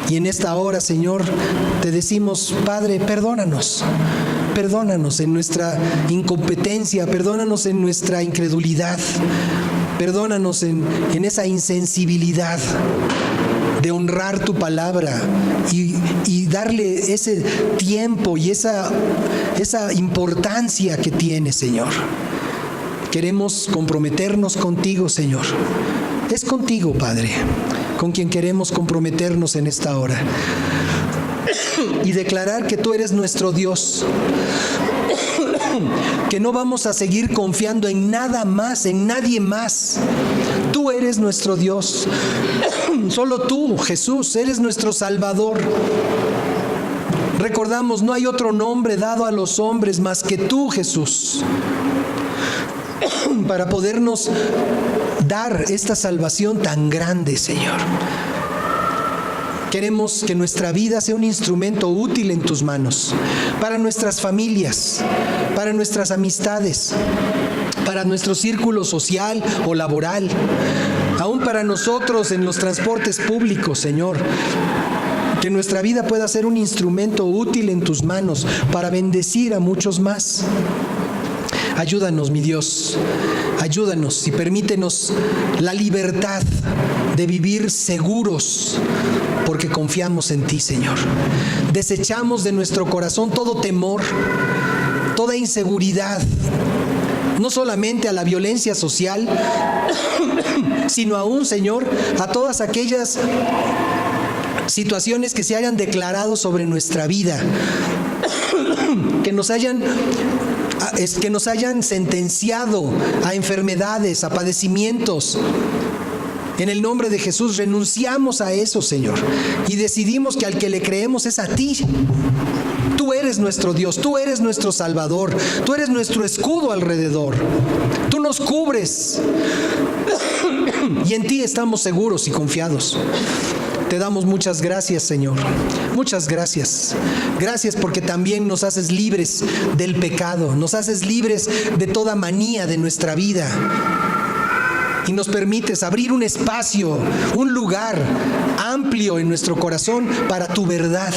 Y en esta hora, Señor, te decimos, Padre, perdónanos. Perdónanos en nuestra incompetencia, perdónanos en nuestra incredulidad, perdónanos en esa insensibilidad de honrar tu palabra y darle ese tiempo y esa importancia que tiene, Señor. Queremos comprometernos contigo, Señor. Es contigo, Padre, con quien queremos comprometernos en esta hora y declarar que tú eres nuestro Dios, que no vamos a seguir confiando en nada más, en nadie más. Tú eres nuestro Dios. Solo tú, Jesús, eres nuestro Salvador. Recordamos, no hay otro nombre dado a los hombres más que tú, Jesús, para podernos dar esta salvación tan grande, Señor. Queremos que nuestra vida sea un instrumento útil en tus manos, para nuestras familias, para nuestras amistades, para nuestro círculo social o laboral, aún para nosotros en los transportes públicos, Señor. Que nuestra vida pueda ser un instrumento útil en tus manos para bendecir a muchos más. Ayúdanos, mi Dios, ayúdanos y permítenos la libertad de vivir seguros, porque confiamos en ti, Señor. Desechamos de nuestro corazón todo temor, toda inseguridad, no solamente a la violencia social, sino aún, Señor, a todas aquellas situaciones que se hayan declarado sobre nuestra vida, que nos hayan sentenciado a enfermedades, a padecimientos. En el nombre de Jesús renunciamos a eso, Señor, y decidimos que al que le creemos es a ti. Tú eres nuestro Dios, tú eres nuestro Salvador, tú eres nuestro escudo alrededor. Tú nos cubres y en ti estamos seguros y confiados. Te damos muchas gracias, Señor. Muchas gracias. Gracias porque también nos haces libres del pecado, nos haces libres de toda manía de nuestra vida. Y nos permites abrir un espacio, un lugar amplio en nuestro corazón para tu verdad,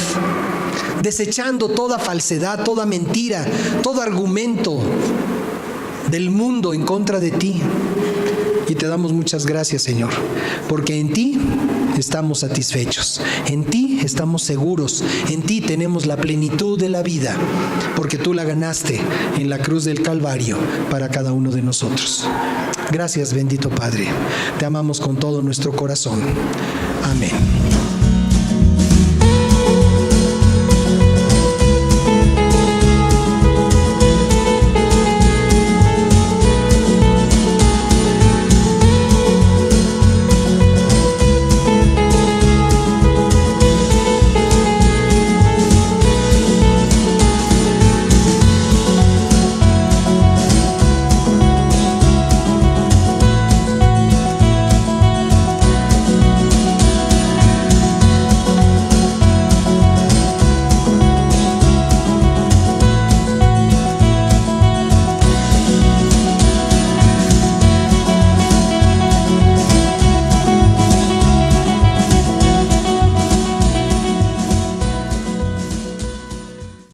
desechando toda falsedad, toda mentira, todo argumento del mundo en contra de ti. Y te damos muchas gracias, Señor, porque en ti estamos satisfechos, en ti estamos seguros, en ti tenemos la plenitud de la vida, porque tú la ganaste en la cruz del Calvario para cada uno de nosotros. Gracias, bendito Padre. Te amamos con todo nuestro corazón. Amén.